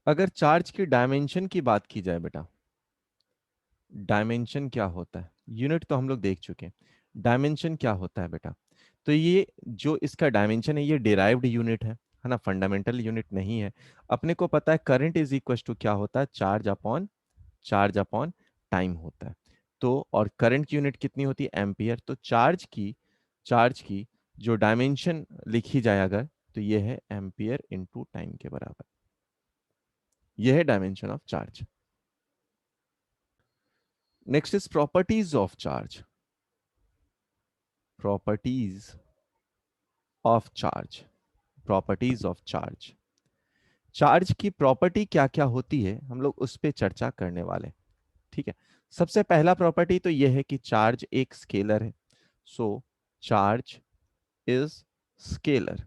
अगर चार्ज की डायमेंशन की बात की जाए बेटा, डायमेंशन क्या होता है, यूनिट तो हम लोग देख चुके हैं, डायमेंशन क्या होता है बेटा। तो ये जो इसका डायमेंशन है ये डिराइव्ड यूनिट है ना, फंडामेंटल यूनिट नहीं है। अपने को पता है करंट इज इक्वल टू क्या होता है, चार्ज अपॉन टाइम होता है। तो और करंट की यूनिट कितनी होती है, एम्पियर। तो चार्ज की जो डायमेंशन लिखी जाए अगर, तो ये है एम्पियर इनटू टाइम के बराबर। ये है dimension of charge. Next is properties of charge. Properties of charge. Properties of charge. Charge की प्रॉपर्टी क्या क्या होती है हम लोग उस पर चर्चा करने वाले हैं, ठीक है। सबसे पहला प्रॉपर्टी तो यह है कि चार्ज एक स्केलर है। सो चार्ज इज स्केलर,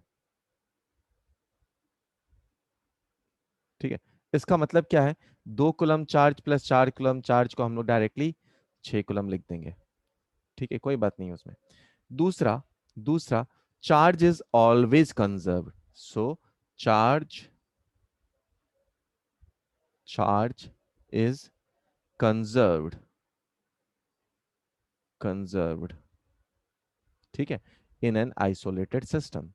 ठीक है। इसका मतलब क्या है, 2 coulomb charge plus 4 coulomb charge को हम लोग डायरेक्टली 6 कूलम लिख देंगे, ठीक है, कोई बात नहीं उसमें। दूसरा दूसरा charge is always conserved. So charge charge is conserved, conserved, ठीक है, in an isolated system,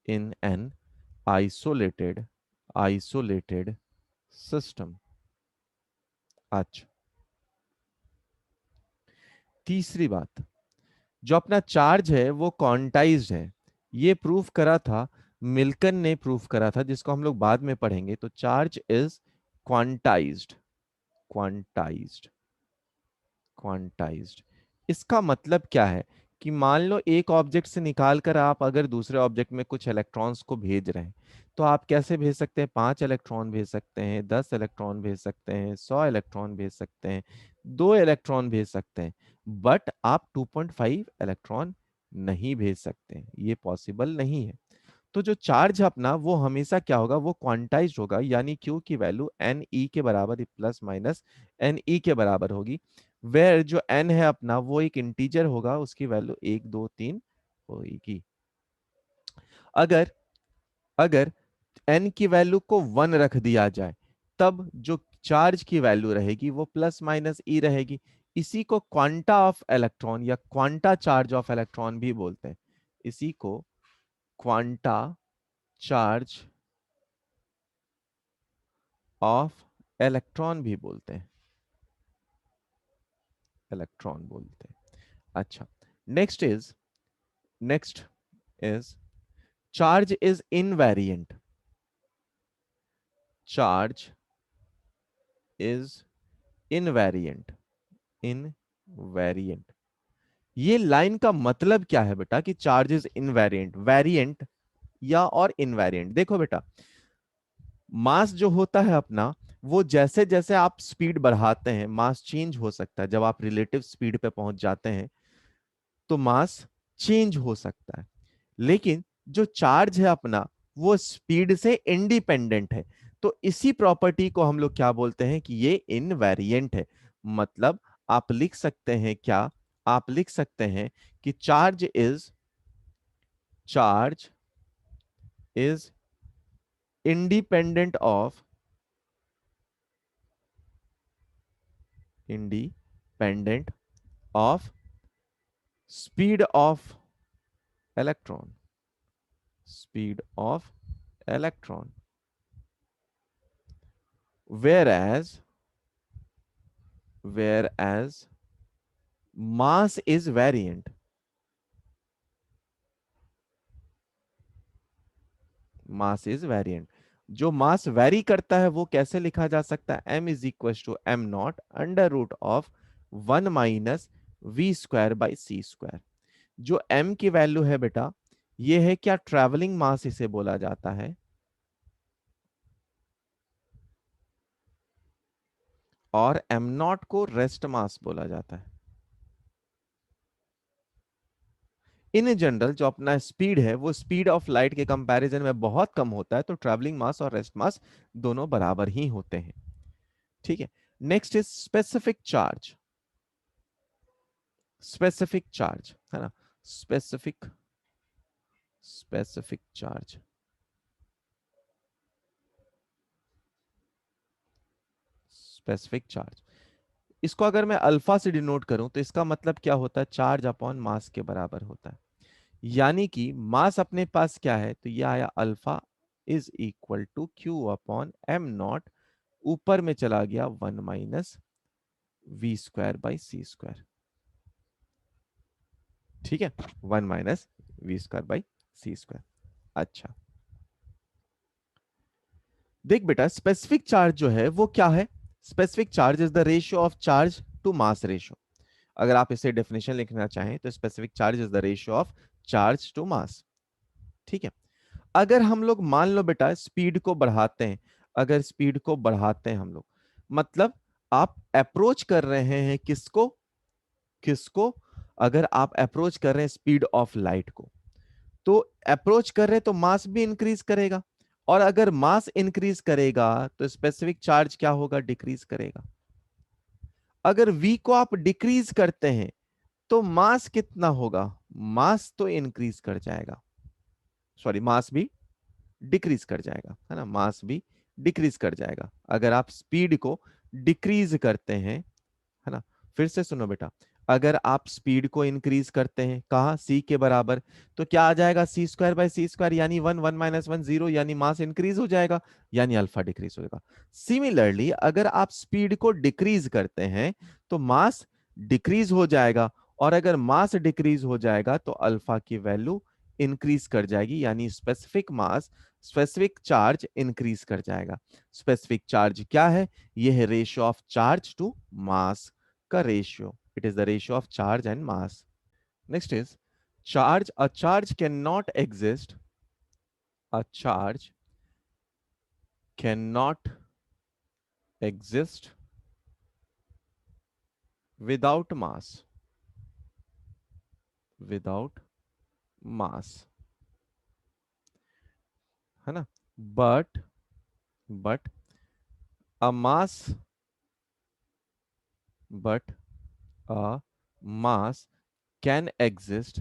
in an isolated isolated system. अच्छा, तीसरी बात, जो अपना चार्ज है वो क्वांटाइज्ड है। ये प्रूफ करा था, मिल्कन ने प्रूफ करा था, जिसको हम लोग बाद में पढ़ेंगे। तो charge is quantized, quantized, quantized. इसका मतलब क्या है कि मान लो एक ऑब्जेक्ट से निकाल कर आप अगर दूसरे ऑब्जेक्ट में कुछ इलेक्ट्रॉन्स को भेज रहे हैं, तो आप कैसे भेज सकते हैं, 5 इलेक्ट्रॉन भेज सकते हैं, 10 इलेक्ट्रॉन भेज सकते हैं, 100 इलेक्ट्रॉन भेज सकते हैं, 2 इलेक्ट्रॉन भेज सकते हैं। बट आप 2.5 इलेक्ट्रॉन नहीं भेज सकते, ये पॉसिबल नहीं है। तो जो चार्ज है अपना वो हमेशा क्या होगा, वो क्वांटाइज्ड होगा, यानी क्यू की वैल्यू एन ई के बराबर प्लस माइनस एन ई के बराबर होगी। वेयर जो एन है अपना वो एक इंटीजर होगा, उसकी वैल्यू 1 2 3 होगी। अगर अगर एन की वैल्यू को 1 रख दिया जाए, तब जो चार्ज की वैल्यू रहेगी वो प्लस माइनस ई रहेगी। इसी को क्वांटा ऑफ इलेक्ट्रॉन या क्वांटा चार्ज ऑफ इलेक्ट्रॉन भी बोलते हैं। इसी को क्वांटा चार्ज ऑफ इलेक्ट्रॉन भी बोलते हैं, इलेक्ट्रॉन बोलते हैं। अच्छा, next is next is charge is invariant. Charge is invariant, invariant. ये लाइन का मतलब क्या है बेटा, कि चार्ज इज इनवेरिएंट, वेरिएंट या और इनवेरिएंट। देखो बेटा, मास जो होता है अपना, वो जैसे जैसे आप स्पीड बढ़ाते हैं मास चेंज हो सकता है। जब आप रिलेटिव स्पीड पे पहुंच जाते हैं तो मास चेंज हो सकता है। लेकिन जो चार्ज है अपना वो स्पीड से इंडिपेंडेंट है। तो इसी प्रॉपर्टी को हम लोग क्या बोलते हैं, कि ये इनवेरिएंट है। मतलब आप लिख सकते हैं क्या, आप लिख सकते हैं कि charge is independent of, independent of speed of electron, speed of electron. whereas whereas mass is variant, mass is variant. जो मास वेरी करता है वो कैसे लिखा जा सकता है, m is equal to M naught under root of 1 - v² / c²। जो m की वैल्यू है बेटा, ये है क्या, ट्रैवलिंग मास इसे बोला जाता है, और m नॉट को रेस्ट मास बोला जाता है। इन जनरल जो अपना स्पीड है वो स्पीड ऑफ लाइट के कंपैरिजन में बहुत कम होता है, तो ट्रैवलिंग मास और रेस्ट मास दोनों बराबर ही होते हैं, ठीक है। Next is specific charge. Specific charge है ना, specific specific charge. Specific charge. इसको अगर मैं अल्फा से डिनोट करूं तो इसका मतलब क्या होता है, चार्ज अपॉन मास के बराबर होता है। यानी कि मास अपने पास क्या है, तो यह आया alpha is equal to Q upon M naught, ऊपर में चला गया 1 - v² / c²। ठीक है, 1 - v² / c²। अच्छा, देख बेटा, स्पेसिफिक चार्ज जो है वो क्या है, specific charge is the ratio of charge to mass ratio. अगर आप इसे डेफिनेशन लिखना चाहें तो specific charge is the ratio of charge to mass. ठीक है, अगर हम लोग मान लो बेटा स्पीड को बढ़ाते हैं, अगर स्पीड को बढ़ाते हैं हम लोग, मतलब आप अप्रोच कर रहे हैं किसको, किसको, अगर आप अप्रोच कर रहे हैं स्पीड ऑफ लाइट को, तो अप्रोच कर रहे हैं तो मास भी इंक्रीज करेगा, और अगर मास इंक्रीज करेगा तो स्पेसिफिक चार्ज क्या होगा, डिक्रीज करेगा। अगर v को आप डिक्रीज करते हैं तो मास कितना होगा, मास तो इंक्रीज कर जाएगा, सॉरी मास भी डिक्रीज कर जाएगा, है ना, मास भी डिक्रीज कर जाएगा अगर आप स्पीड को डिक्रीज करते हैं, है ना। फिर से सुनो बेटा, अगर आप स्पीड को इंक्रीज करते हैं कहा c के बराबर, तो क्या आ जाएगा c²/c², यानी 1 - 1 - 1 0, यानी मास इंक्रीज हो जाएगा, यानी अल्फा डिक्रीज होगा। सिमिलरली अगर आप स्पीड को डिक्रीज करते हैं तो मास डिक्रीज हो जाएगा, और अगर मास डिक्रीज हो जाएगा तो अल्फा की वैल्यू इंक्रीज कर जाएगी, यानी specific mass, specific charge increase कर जाएगा। स्पेसिफिक चार्ज क्या है, यह है ratio of charge to mass का रेशियो, it is the ratio of charge and mass. Next is charge, a charge can not exist, a charge can not exist without mass, without mass, है ना, but a mass, but a mass can exist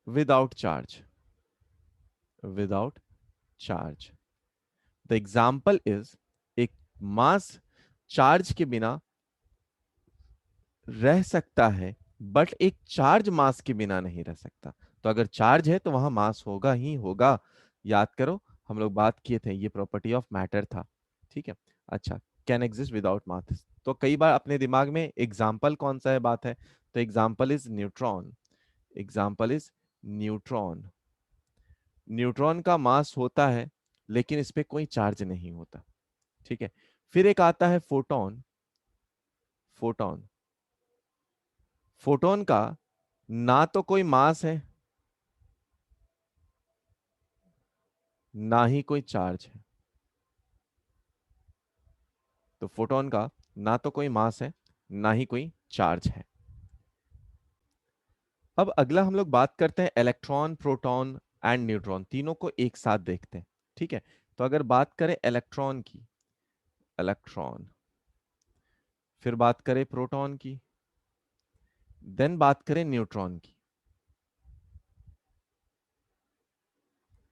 without charge, without charge. The example is, एक mass charge के बिना रह सकता है, but एक charge मास के बिना नहीं रह सकता। तो अगर चार्ज है तो वहां मास होगा ही होगा। याद करो, हम लोग बात किए थे, ये प्रॉपर्टी ऑफ मैटर था। ठीक है, अच्छा, कैन एग्जिस्ट विदाउट मास, तो कई बार अपने दिमाग में एग्जाम्पल कौन सा है बात है, तो example is neutron, example is neutron. Neutron का मास होता है लेकिन इस पे कोई चार्ज नहीं होता। ठीक है, फिर एक आता है फोटोन, फोटोन, फोटोन का ना तो कोई मास है, ना ही कोई चार्ज है। तो फोटोन का ना तो कोई मास है, ना ही कोई चार्ज है। अब अगला हम लोग बात करते हैं इलेक्ट्रॉन, प्रोटॉन एंड न्यूट्रॉन, तीनों को एक साथ देखते हैं। ठीक है, तो अगर बात करें इलेक्ट्रॉन की, इलेक्ट्रॉन, फिर बात करें प्रोटॉन की, देन बात करें न्यूट्रॉन की।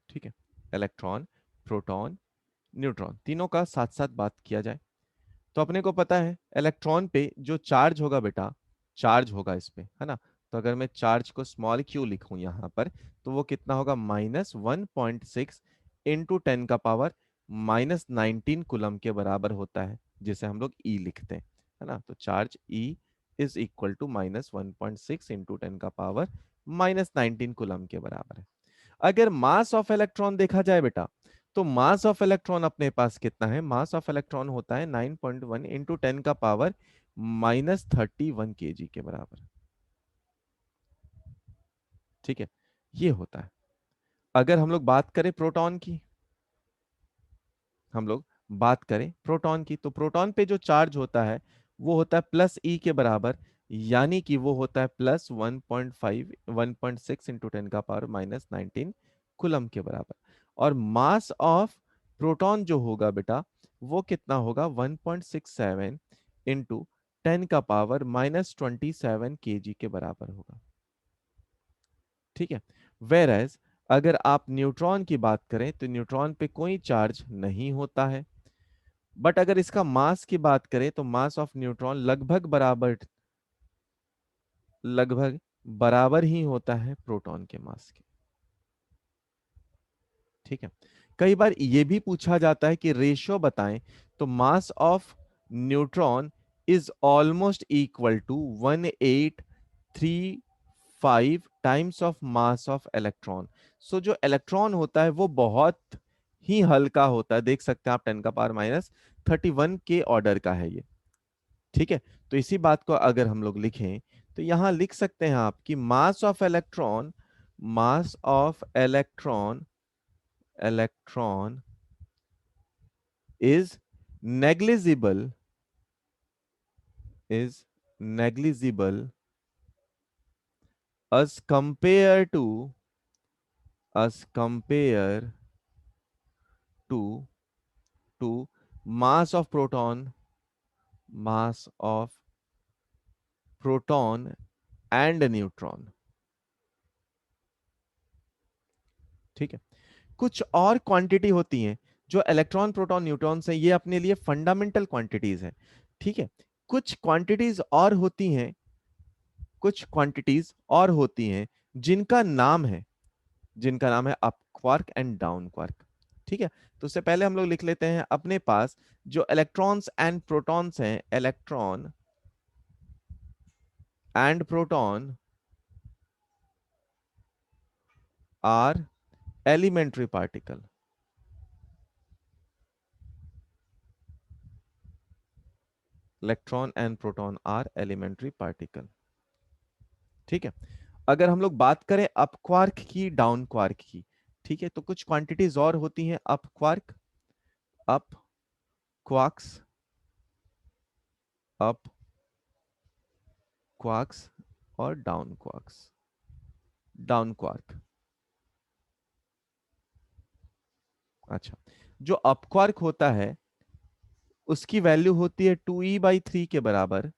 ठीक है, इलेक्ट्रॉन, प्रोटॉन, न्यूट्रॉन, तीनों का साथ साथ बात किया जाए तो अपने को पता है इलेक्ट्रॉन पे जो चार्ज होगा बेटा, चार्ज होगा इस पे, है ना। तो अगर मैं चार्ज को स्मॉल क्यू लिखूं यहां पर, तो वो कितना होगा, -1.6 इंटू 10⁻⁻19 कूलम के बराबर होता है, जिसे हम लोग ई लिखते हैं, है ना। तो charge E is equal to -1.6 into 10⁻⁻19 coulomb के बराबर है। अगर मास ऑफ इलेक्ट्रॉन देखा जाए बेटा, तो मास ऑफ इलेक्ट्रॉन अपने पास कितना है, मास ऑफ इलेक्ट्रॉन होता है 9.1 इंटू 10⁻⁻31 kg के बराबर। ठीक है, ये होता है। अगर हम लोग बात करें प्रोटॉन की, हम लोग बात करें प्रोटॉन की, तो प्रोटॉन पे जो चार्ज होता है वो होता है प्लस ई के बराबर, यानी कि वो होता है +1.6 इंटू 10⁻⁻19 कुलम के बराबर। और मास ऑफ प्रोटॉन जो होगा बेटा, वो कितना होगा, 1.67 इंटू 10⁻⁻27 kg के बराबर होगा। ठीक है, वेर एज अगर आप न्यूट्रॉन की बात करें तो न्यूट्रॉन पे कोई चार्ज नहीं होता है, बट अगर इसका मास की बात करें तो मास ऑफ न्यूट्रॉन लगभग बराबर ही होता है प्रोटॉन के मास के। ठीक है। कई बार ये भी पूछा जाता है कि रेशियो बताएं, तो mass of neutron is almost equal to 1835 times of mass of electron. So जो इलेक्ट्रॉन होता है वो बहुत ही हल्का होता है, देख सकते हैं आप 10⁻31 के ऑर्डर का है ये। ठीक है। तो इसी बात को अगर हम लोग लिखें तो यहां लिख सकते हैं आप कि मास of electron is negligible is negligible as compare to to mass of proton and neutron। ठीक है। कुछ और क्वांटिटी होती हैं जो इलेक्ट्रॉन प्रोटॉन न्यूट्रॉन से, ये अपने लिए फंडामेंटल क्वांटिटीज है। ठीक है। कुछ क्वांटिटीज और होती हैं, कुछ क्वांटिटीज और होती हैं जिनका नाम है up quark and down quark. ठीक है। तो उससे पहले हम लोग लिख लेते हैं अपने पास जो इलेक्ट्रॉन्स एंड प्रोटॉन्स हैं, electron and proton are elementary particle. Electron and proton are elementary particle. ठीक है। अगर हम लोग बात करें अप क्वार्क की, डाउन क्वार्क की, ठीक है, तो कुछ क्वांटिटीज और होती हैं up quark, up quarks, up quarks और डाउन क्वार्क्स, डाउन क्वार्क। अच्छा, जो अप क्वार्क होता है उसकी वैल्यू होती है 2e/3 के बराबर,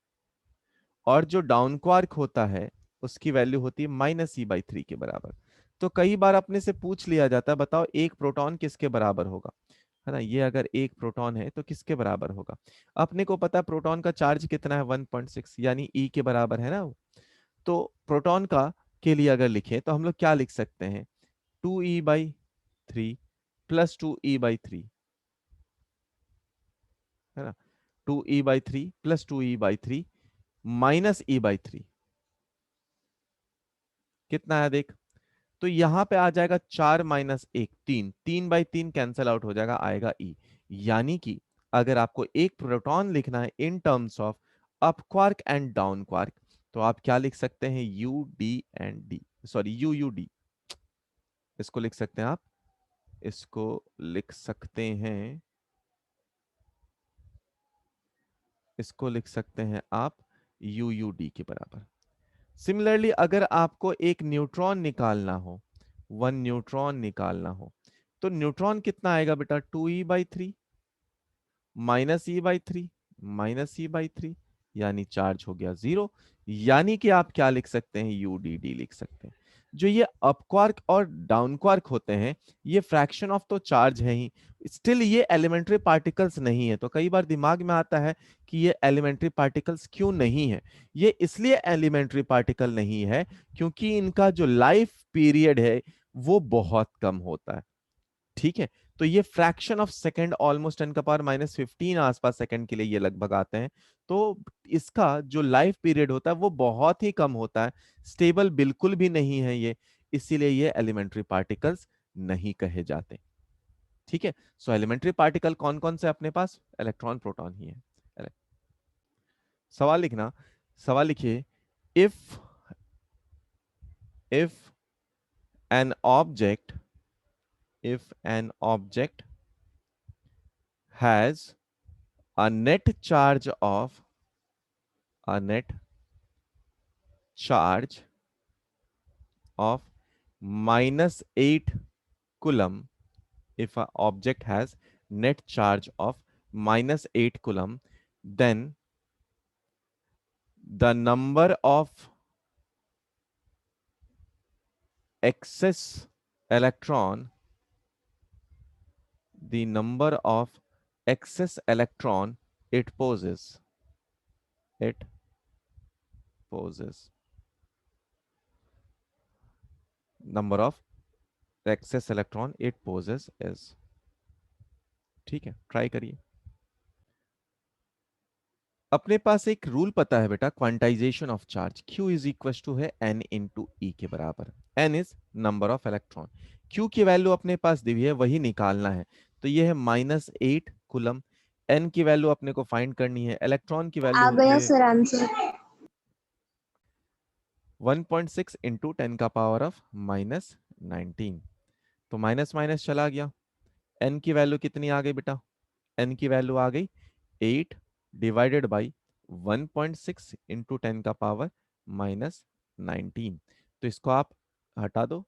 और जो डाउन क्वार्क होता है उसकी वैल्यू होती है -e/3 के बराबर। तो कई बार अपने से पूछ लिया जाता है, बताओ एक प्रोटॉन किसके बराबर होगा, है ना, ये अगर एक प्रोटॉन है तो किसके बराबर होगा। अपने को पता है प्रोटॉन का चार्ज कितना है, 1.6, यानी ई के बराबर है ना वो। तो प्रोटॉन का के लिए अगर लिखे तो हम लोग क्या लिख सकते हैं, 2e/3 प्लस 2e/3, है ना, 2e/3 प्लस 2e/3 -e/3, कितना है देख। तो यहां पे आ जाएगा 4 - 1, 3, 3/3 कैंसल आउट हो जाएगा, आएगा ई। यानी कि अगर आपको एक प्रोटॉन लिखना है in terms of up quark and down quark, तो आप क्या लिख सकते हैं, U D and D, sorry you U D, इसको लिख सकते हैं आप, इसको लिख सकते हैं, इसको लिख सकते हैं आप यू यू डी के बराबर। सिमिलरली अगर आपको एक न्यूट्रॉन निकालना हो, वन न्यूट्रॉन निकालना हो, तो न्यूट्रॉन कितना आएगा बेटा, 2e/3 -e/3 -e/3, यानी चार्ज हो गया 0। यानी कि आप क्या लिख सकते हैं, यूडीडी लिख सकते हैं। जो ये अप क्वार्क और डाउन क्वार्क होते हैं, ये फ्रैक्शन ऑफ तो चार्ज है ही, स्टिल ये एलिमेंट्री पार्टिकल्स नहीं है। तो कई बार दिमाग में आता है कि ये एलिमेंट्री पार्टिकल्स क्यों नहीं है। ये इसलिए एलिमेंट्री पार्टिकल नहीं है क्योंकि इनका जो लाइफ पीरियड है वो बहुत कम होता है। ठीक है। तो ये फ्रैक्शन ऑफ सेकंड, ऑलमोस्ट 10⁻⁻15 आसपास सेकंड के लिए ये लगभग आते हैं। तो इसका जो लाइफ पीरियड होता है वो बहुत ही कम होता है, स्टेबल बिल्कुल भी नहीं है ये, इसीलिए ये एलिमेंट्री पार्टिकल्स नहीं कहे जाते। ठीक है। सो एलिमेंट्री पार्टिकल कौन कौन से अपने पास, इलेक्ट्रॉन प्रोटॉन ही है। सवाल लिखना, सवाल लिखिए, if if an object if an object has a net charge of a net charge of -8 coulomb, if an object has net charge of -8 coulomb, then the number of excess electron, the number of excess electron it poses. It poses. Number of excess electron it poses is. ठीक है, try करिए। अपने पास एक rule पता है बेटा, quantization of charge. Q is equal to है N into E के बराबर। N is number of electron, Q की वैल्यू अपने पास दी हुई है, वही निकालना है। तो ये है -8 कूलम। N की वैल्यू अपने को फाइंड करनी है, इलेक्ट्रॉन की वैल्यू आ होती गया है सर आंसर। 1.6 इंटू 10 का पावर ऑफ -19। तो माइनस माइनस चला गया। N की वैल्यू कितनी आ गई बेटा? N की वैल्यू आ गई 8 डिवाइडेड बाई 1.6 इंटू 10 का पावर -19। तो इसको आप हटा दो,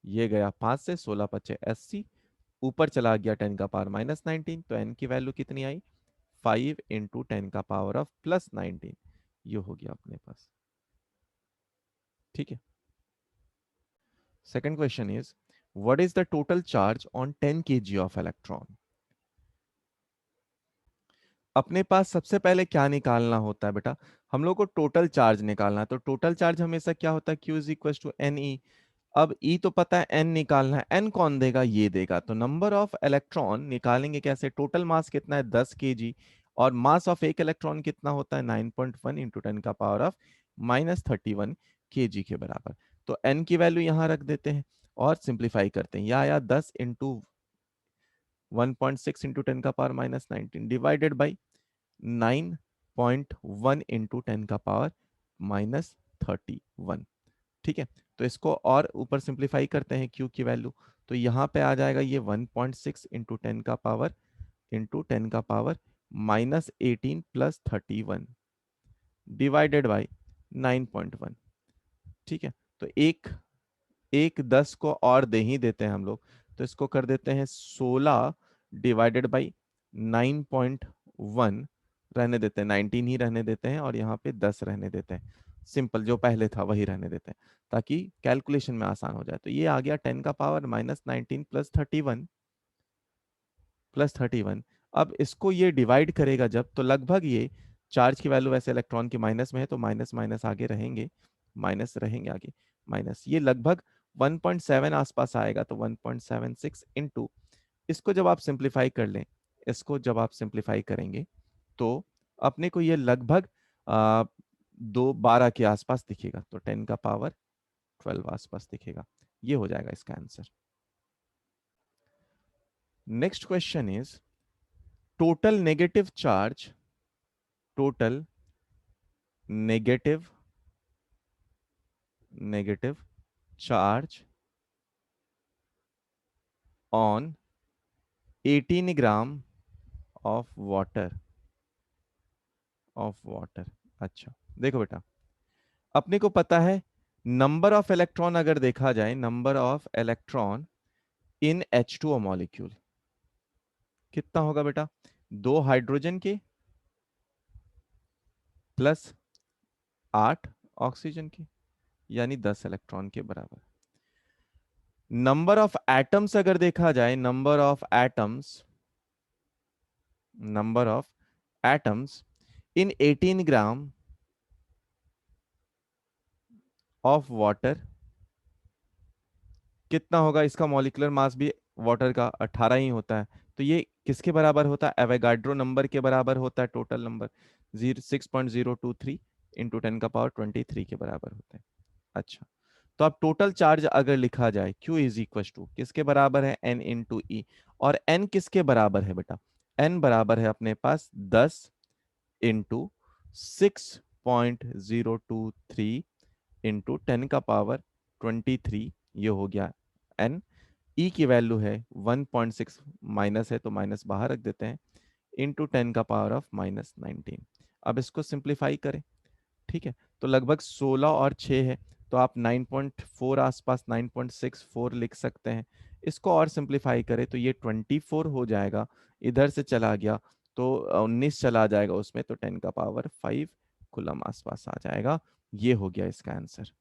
ये गया 5 से, 16 पचे 80, ऊपर चला गया 10 का पावर -19। तो n की वैल्यू कितनी आई? 5 इंटू 10 का पावर ऑफ +19। ये हो गया अपने पास। ठीक है। Second question is what is the total charge on 10 kg of electron. अपने पास सबसे पहले क्या निकालना होता है बेटा? हम लोग को टोटल चार्ज निकालना है। तो टोटल चार्ज हमेशा क्या होता है? Q is equal to N E. अब E तो पता है, N निकालना है। N कौन देगा? ये देगा। तो नंबर ऑफ इलेक्ट्रॉन निकालेंगे कैसे? टोटल मास कितना है? 10 kg, और मास ऑफ एक इलेक्ट्रॉन कितना होता है? 9.1 इंटू 10 का पावर ऑफ -31 kg के बराबर। तो N की वैल्यू यहाँ रख देते हैं और सिंप्लीफाई करते हैं। यह आया 10 इंटू 1.6 इंटू 10 का पावर -19 डिवाइडेड बाई 9.1 इंटू 10 का पावर -31। ठीक है। तो इसको और ऊपर सिंप्लीफाई करते हैं Q की वैल्यू। तो यहाँ पे आ जाएगा ये 1.6 इंटू 10 का पावर -18 प्लस 31 डिवाइडेड बाई 9.1। ठीक है। तो एक एक 10 को और दे ही देते हैं हम लोग। तो इसको कर देते हैं 16 डिवाइडेड बाई 9.1, रहने देते हैं 19 ही रहने देते हैं, और यहाँ पे 10 रहने देते हैं। सिंपल, जो पहले था वही रहने देते हैं ताकि कैलकुलेशन में आसान हो जाए। तो ये आ गया 10 का पावर -19 प्लस 31। अब इसको ये डिवाइड करेगा जब, तो लगभग ये चार्ज की वैल्यू वैसे इलेक्ट्रॉन की माइनस में है, तो माइनस माइनस आगे रहेंगे, माइनस रहेंगे आगे, माइनस, ये लगभग 1.7 आसपास आएगा। तो 1.76 इंटू, इसको जब आप सिंप्लीफाई कर लें, इसको जब आप सिंप्लीफाई करेंगे तो अपने को ये लगभग 212 के आसपास दिखेगा। तो 10 का पावर 12 आसपास दिखेगा। ये हो जाएगा इसका answer. Next question is total negative charge, total negative charge on 18 gram of water, अच्छा देखो बेटा, अपने को पता है नंबर ऑफ इलेक्ट्रॉन, अगर देखा जाए number of electron in H2O molecule कितना होगा बेटा? 2 हाइड्रोजन के प्लस 8 ऑक्सीजन के, यानी 10 इलेक्ट्रॉन के बराबर। नंबर ऑफ एटम्स अगर देखा जाए, number of atoms in 18 gram of water कितना होगा? इसका मॉलिक्यूलर मास भी वाटर का 18 ही होता है। तो ये किसके बराबर होता है? एवोगाड्रो नंबर के बराबर होता है। टोटल नंबर 6.023 इंटू 10 का पावर 23 के बराबर होते हैं। अच्छा, तो अब टोटल चार्ज अगर लिखा जाए, Q इज इक्वल टू किसके बराबर है? N इंटू ई। और N किसके बराबर है बेटा? N बराबर है अपने पास 10 इंटू 6.023 इंटू 10 का पावर 23। ये हो गया N। E की वैल्यू है 1.6, माइनस है तो माइनस बाहर रख देते हैं, इंटू 10 का पावर ऑफ -19। अब इसको सिंप्लीफाई करें। ठीक है। तो लगभग 16 और 6 है, तो आप 9.4 आसपास 9.64 लिख सकते हैं। इसको और सिंप्लीफाई करें तो ये 24 हो जाएगा, इधर से चला गया तो 19 चला जाएगा उसमें, तो 10 का पावर 5 कूलम आसपास आ जाएगा। ये हो गया इसका आंसर।